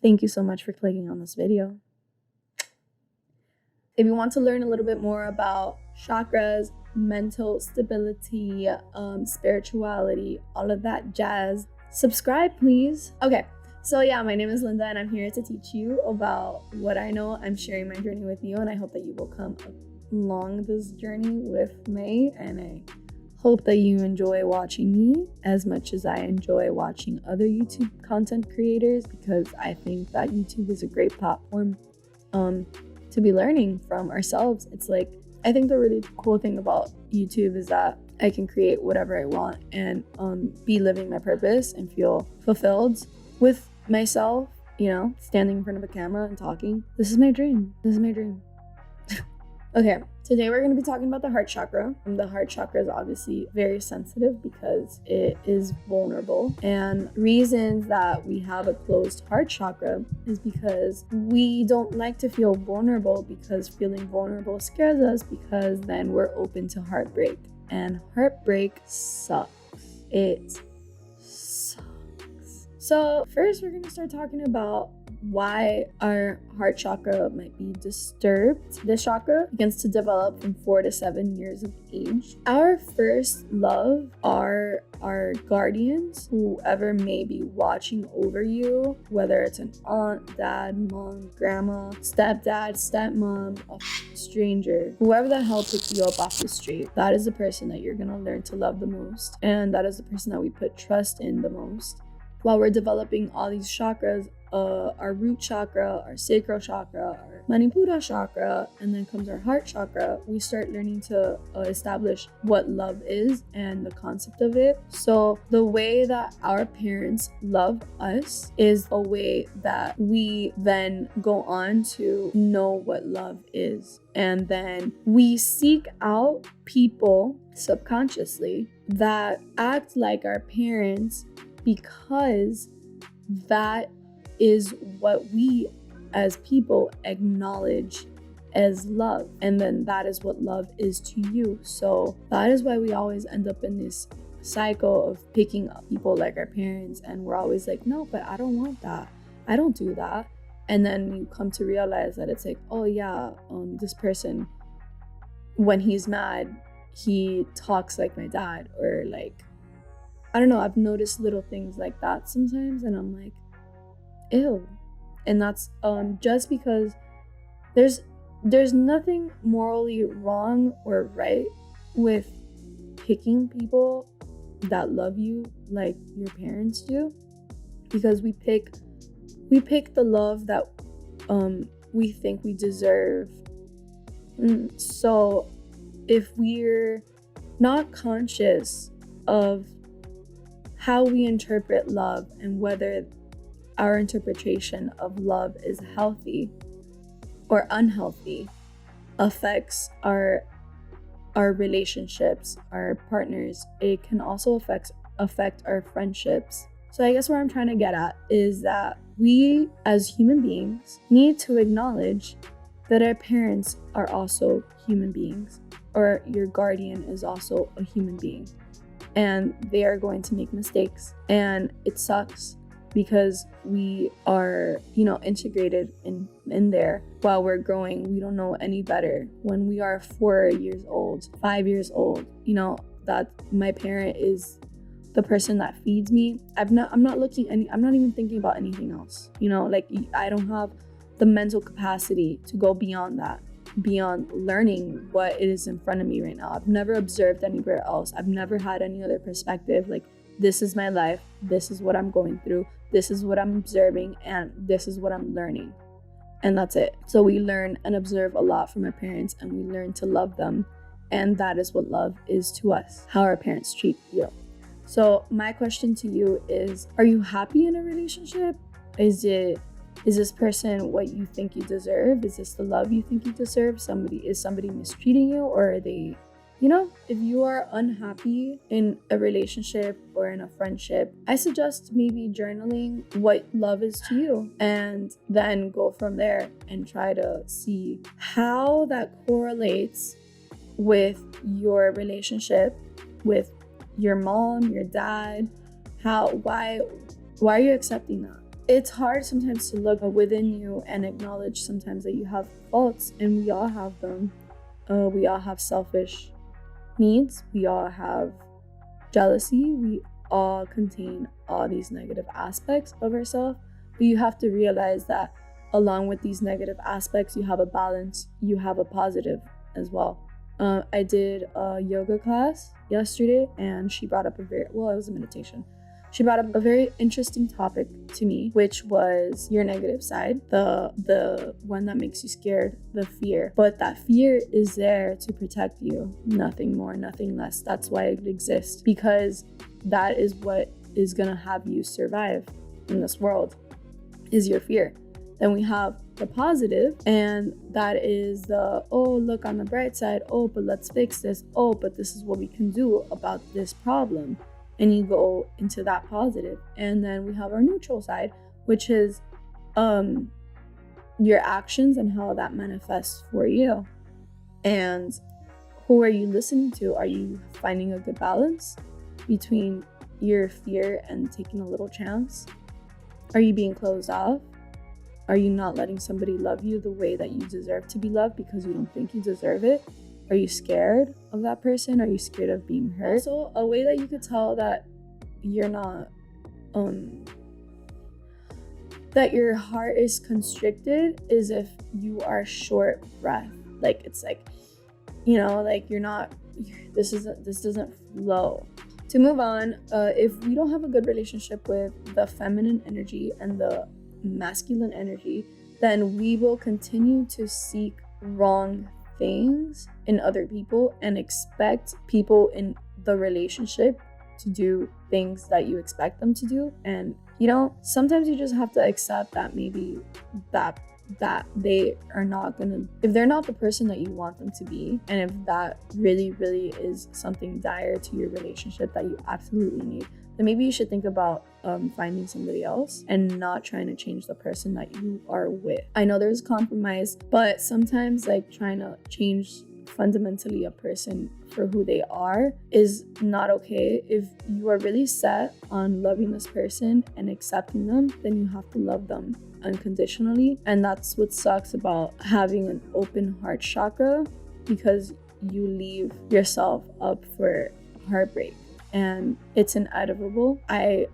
Thank you so much for clicking on this video. If you want to learn a little bit more about chakras, mental stability, spirituality, all of that jazz, subscribe, please. Okay, so yeah, my name is Linda and I'm here to teach you about what I know. I'm sharing my journey with you and I hope that you will come along this journey with me, and I hope that you enjoy watching me as much as I enjoy watching other YouTube content creators, because I think that YouTube is a great platform to be learning from ourselves. It's like, I think the really cool thing about YouTube is that I can create whatever I want and be living my purpose and feel fulfilled with myself, you know, standing in front of a camera and talking. This is my dream. This is my dream. Okay, today we're going to be talking about the heart chakra. And the heart chakra is obviously very sensitive because it is vulnerable. And reasons that we have a closed heart chakra is because we don't like to feel vulnerable, because feeling vulnerable scares us, because then we're open to heartbreak. And heartbreak sucks. It sucks. So first we're going to start talking about why our heart chakra might be disturbed. This chakra begins to develop from 4 to 7 years of age. Our first love are our guardians, whoever may be watching over you, whether it's an aunt, dad, mom, grandma, stepdad, stepmom, a stranger, whoever the hell picked you up off the street. That is the person that you're gonna learn to love the most, and that is the person that we put trust in the most. While we're developing all these chakras, our root chakra, our sacral chakra, our manipura chakra, and then comes our heart chakra, we start learning to establish what love is and the concept of it. So the way that our parents love us is a way that we then go on to know what love is. And then we seek out people subconsciously that act like our parents, because that is what we as people acknowledge as love, and then that is what love is to you. So that is why we always end up in this cycle of picking up people like our parents, and we're always like, no, but I don't want that, I don't do that. And then you come to realize that it's like, oh yeah, this person, when he's mad, he talks like my dad, or like, I don't know, I've noticed little things like that sometimes, and I'm like, ew. And that's just because there's nothing morally wrong or right with picking people that love you like your parents do, because we pick the love that we think we deserve. So if we're not conscious of how we interpret love and whether our interpretation of love is healthy or unhealthy, affects our relationships, our partners. It can also affect our friendships. So I guess what I'm trying to get at is that we as human beings need to acknowledge that our parents are also human beings, or your guardian is also a human being, and they are going to make mistakes, and it sucks because we are, integrated in there while we're growing. We don't know any better. When we are 4 years old, 5 years old, that my parent is the person that feeds me. I'm not even thinking about anything else. I don't have the mental capacity to go beyond that, beyond learning what it is in front of me right now. I've never observed anywhere else. I've never had any other perspective. Like, this is my life, this is what I'm going through, this is what I'm observing, and this is what I'm learning. And that's it. So we learn and observe a lot from our parents, and we learn to love them. And that is what love is to us, how our parents treat you. So my question to you is, are you happy in a relationship? Is this person what you think you deserve? Is this the love you think you deserve? Is somebody mistreating you, or are they, if you are unhappy in a relationship or in a friendship, I suggest maybe journaling what love is to you, and then go from there and try to see how that correlates with your relationship with your mom, your dad. Why are you accepting that? it's hard sometimes to look within you and acknowledge sometimes that you have faults, and we all have them. We all have selfish needs. We all have jealousy. We all contain all these negative aspects of ourselves. But you have to realize that along with these negative aspects, you have a balance, you have a positive as well. I did a yoga class yesterday, and she brought up it was a meditation. She brought up a very interesting topic to me, which was your negative side, the one that makes you scared, the fear. But that fear is there to protect you, nothing more, nothing less. That's why it exists, because that is what is gonna have you survive in this world, is your fear. Then we have the positive, and that is the, oh, look on the bright side, oh, but let's fix this, oh, but this is what we can do about this problem. And you go into that positive. And then we have our neutral side, which is your actions and how that manifests for you. And who are you listening to? Are you finding a good balance between your fear and taking a little chance? Are you being closed off? Are you not letting somebody love you the way that you deserve to be loved because you don't think you deserve it? Are you scared of that person? Are you scared of being hurt? So a way that you could tell that you're not, that your heart is constricted is if you are short breath. Like, it's like, you know, like you're not, this doesn't flow. To move on, if we don't have a good relationship with the feminine energy and the masculine energy, then we will continue to seek wrong things in other people and expect people in the relationship to do things that you expect them to do. And you know, sometimes you just have to accept that maybe that they are not gonna, if they're not the person that you want them to be, and if that really is something dire to your relationship that you absolutely need, then maybe you should think about finding somebody else and not trying to change the person that you are with. I know there's compromise, but sometimes like trying to change fundamentally a person for who they are is not okay. If you are really set on loving this person and accepting them, then you have to love them unconditionally. And that's what sucks about having an open heart chakra, because you leave yourself up for heartbreak. And it's inevitable. I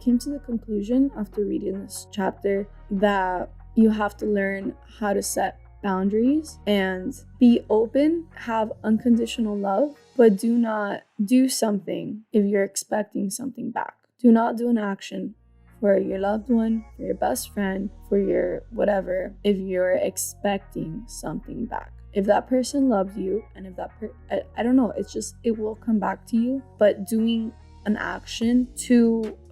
came to the conclusion after reading this chapter that you have to learn how to set boundaries and be open, have unconditional love, but do not do something if you're expecting something back. Do not do an action for your loved one, for your best friend, for your whatever, if you're expecting something back. If that person loves you, and if that I don't know, it's just, it will come back to you. But doing an action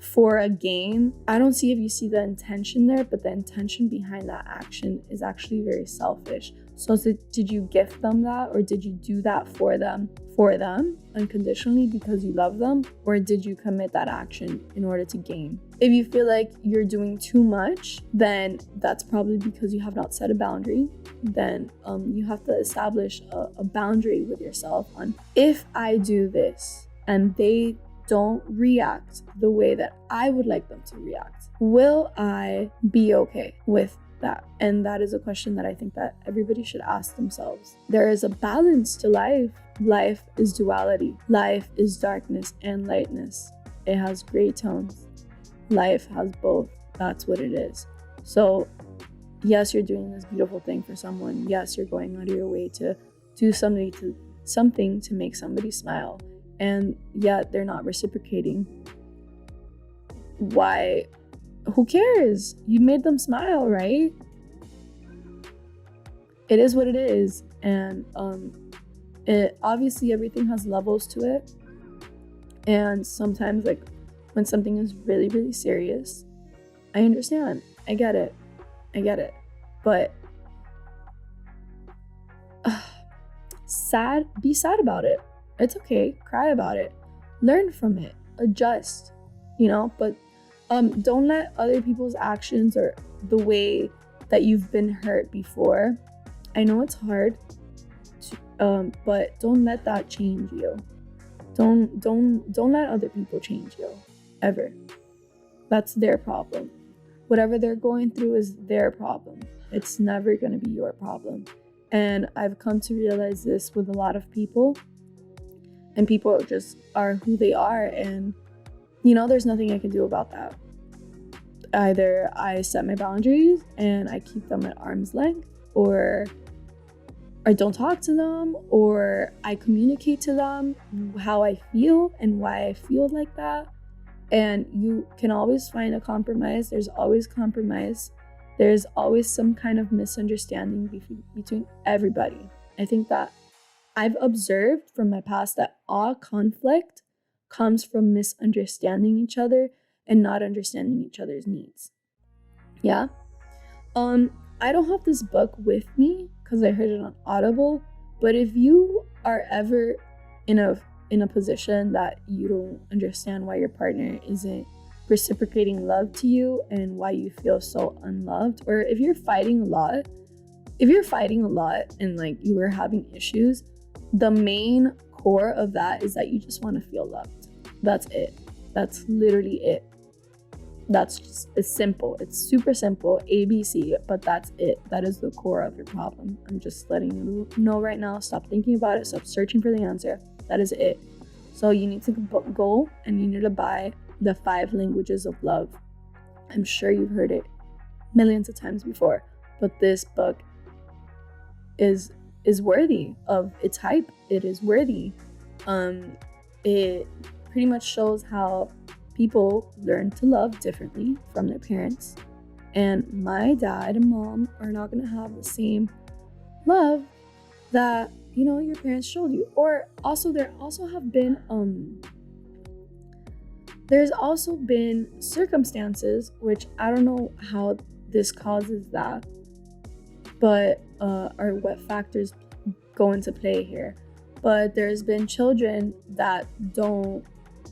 for a gain, I don't see if you see the intention there, but the intention behind that action is actually very selfish. So did you gift them that, or did you do that for them unconditionally because you love them, or did you commit that action in order to gain? If you feel like you're doing too much, then that's probably because you have not set a boundary. Then you have to establish a boundary with yourself on, if I do this and they don't react the way that I would like them to react, will I be okay with that? And that is a question that I think that everybody should ask themselves. There is a balance to life. Life is duality. Life is darkness and lightness. It has gray tones. Life has both. That's what it is. So yes, you're doing this beautiful thing for someone. Yes, you're going out of your way to do something to make somebody smile, and yet they're not reciprocating. Why? Who cares? You made them smile, right? It is what it is. And it obviously, everything has levels to it. And sometimes, like, when something is really serious, I understand. I get it. But be sad about it. It's okay. Cry about it. Learn from it. Adjust. But don't let other people's actions or the way that you've been hurt before. I know it's hard, but don't let that change you. Don't let other people change you, ever. That's their problem. whatever they're going through is their problem. It's never going to be your problem. And I've come to realize this with a lot of people, and people just are who they are, and there's nothing I can do about that. Either I set my boundaries and I keep them at arm's length, or I don't talk to them, or I communicate to them how I feel and why I feel like that. And you can always find a compromise. There's always compromise. There's always some kind of misunderstanding between everybody. I think that I've observed from my past that all conflict comes from misunderstanding each other and not understanding each other's needs. Yeah. I don't have this book with me because I heard it on Audible, but if you are ever in a position that you don't understand why your partner isn't reciprocating love to you and why you feel so unloved, or if you're fighting a lot and like you are having issues, the main core of that is that you just want to feel loved. That's it. That's literally it. That's just, it's simple. It's super simple, ABC, but that's it. That is the core of your problem. I'm just letting you know right now. Stop thinking about it. Stop searching for the answer. That is it. So you need to go and you need to buy the 5 languages of love. I'm sure you've heard it millions of times before, but this book is worthy of its hype. It is worthy. It pretty much shows how people learn to love differently from their parents, and my dad and mom are not going to have the same love that your parents showed you. Or also there's also been circumstances, which I don't know how this causes that, but or what factors go into play here, but there's been children that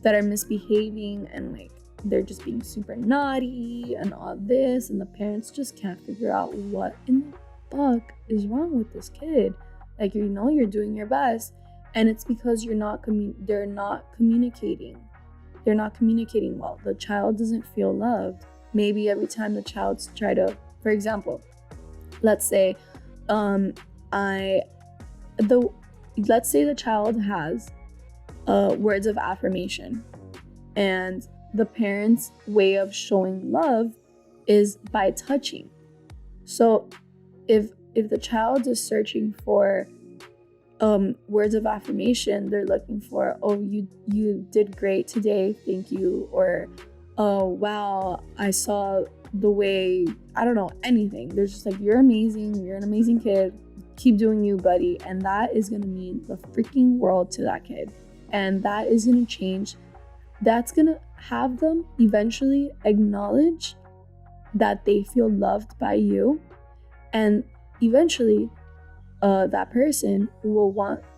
are misbehaving, and like they're just being super naughty and all this, and the parents just can't figure out what in the fuck is wrong with this kid. Like, you're doing your best, and it's because they're not communicating well. The child doesn't feel loved. Maybe every time the child's try to, for example, let's say let's say the child has words of affirmation, and the parents' way of showing love is by touching. So if the child is searching for words of affirmation, they're looking for, oh, you did great today, thank you, or oh wow, I saw the way, I don't know, anything. They're just like, you're amazing, you're an amazing kid, keep doing you, buddy. And that is gonna mean the freaking world to that kid. And that is gonna change. That's gonna have them eventually acknowledge that they feel loved by you. And eventually, that person will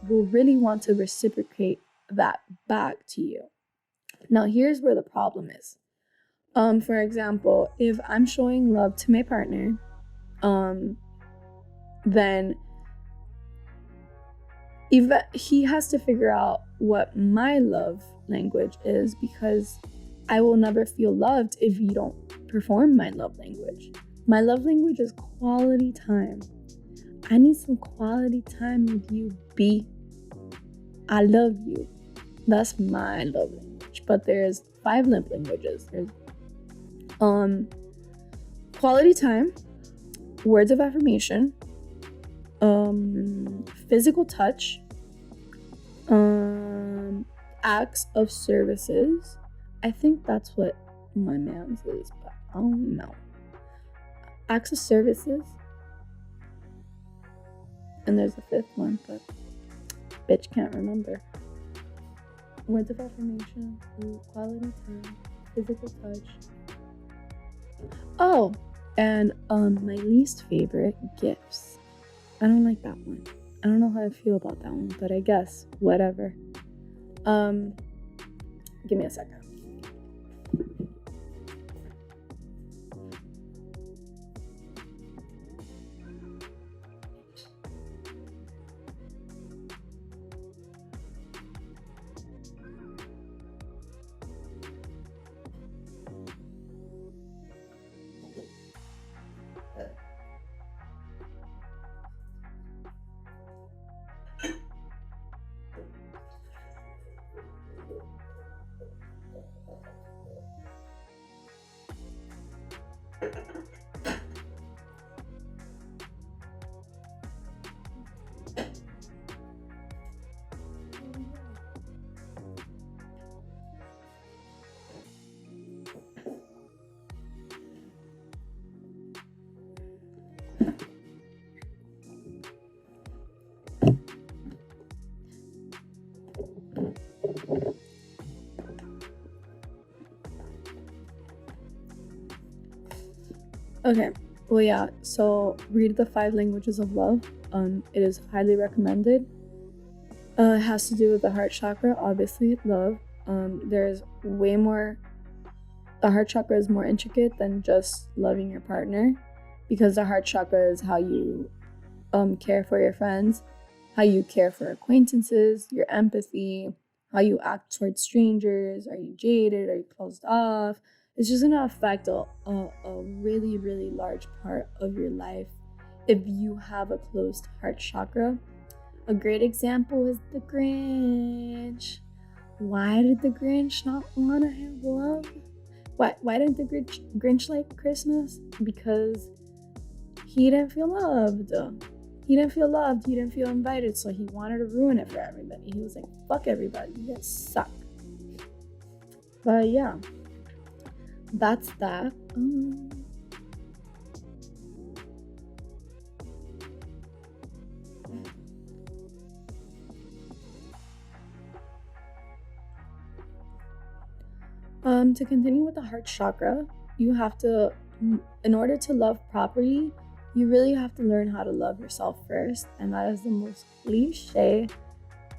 really want to reciprocate that back to you. Now, here's where the problem is. For example, if I'm showing love to my partner, then he has to figure out what my love language is, because I will never feel loved if you don't perform my love language. My love language is quality time. I need some quality time with you, B. I love you. That's my love language. But there's 5 love languages. There's quality time, words of affirmation, physical touch, acts of services. I think that's what my man's is, but I don't know. Acts of services. And there's a 5th one, but bitch can't remember. Words of affirmation, quality time, physical touch. Oh, and my least favorite, gifts. I don't like that one. I don't know how I feel about that one, but I guess whatever. Give me a second. Okay, well, yeah, so read the 5 languages of love. It is highly recommended. It has to do with the heart chakra, obviously, love. There's way more, the heart chakra is more intricate than just loving your partner, because the heart chakra is how you care for your friends, how you care for acquaintances, your empathy, how you act towards strangers. Are you jaded? Are you closed off? It's just gonna affect a really, really large part of your life if you have a closed heart chakra. A great example is the Grinch. Why did the Grinch not want to have love? Why didn't the Grinch like Christmas? Because he didn't feel loved. He didn't feel loved. He didn't feel invited. So he wanted to ruin it for everybody. He was like, fuck everybody. You guys suck. But yeah, that's that. To continue with the heart chakra, you have to, in order to love properly, you really have to learn how to love yourself first. And that is the most cliche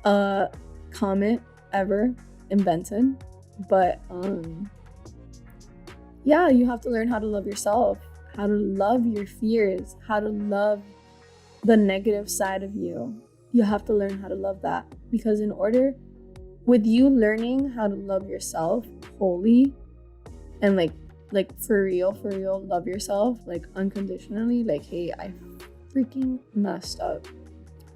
comment ever invented. But yeah, you have to learn how to love yourself, how to love your fears, how to love the negative side of you. You have to learn how to love that, because with you learning how to love yourself wholly and like for real love yourself, like unconditionally, like, hey, I freaking messed up,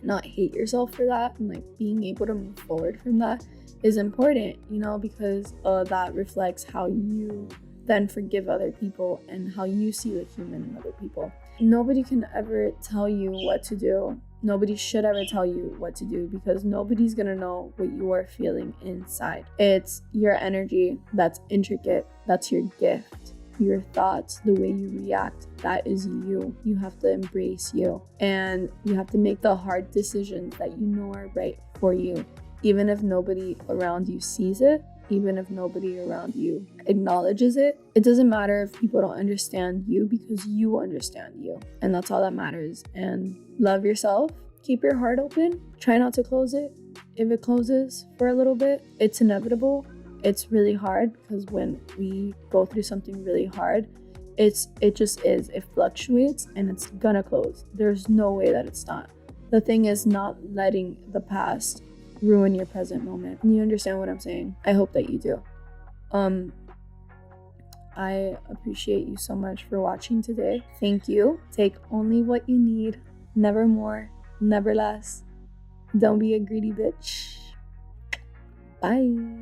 not hate yourself for that, and like being able to move forward from that is important, because that reflects how you then forgive other people and how you see the human in other people. Nobody can ever tell you what to do. Nobody should ever tell you what to do, because nobody's gonna know what you are feeling inside. It's your energy that's intricate. That's your gift. Your thoughts, the way you react, that is you. You have to embrace you. And you have to make the hard decisions that you know are right for you. Even if nobody around you sees it, even if nobody around you acknowledges it, it doesn't matter if people don't understand you, because you understand you. And that's all that matters. And love yourself. Keep your heart open. Try not to close it. If it closes for a little bit, it's inevitable. It's really hard, because when we go through something really hard, it just is. It fluctuates and it's gonna close. There's no way that it's not. The thing is not letting the past ruin your present moment. You understand what I'm saying? I hope that you do. I appreciate you so much for watching today. Thank you. Take only what you need. Never more, never less. Don't be a greedy bitch. Bye.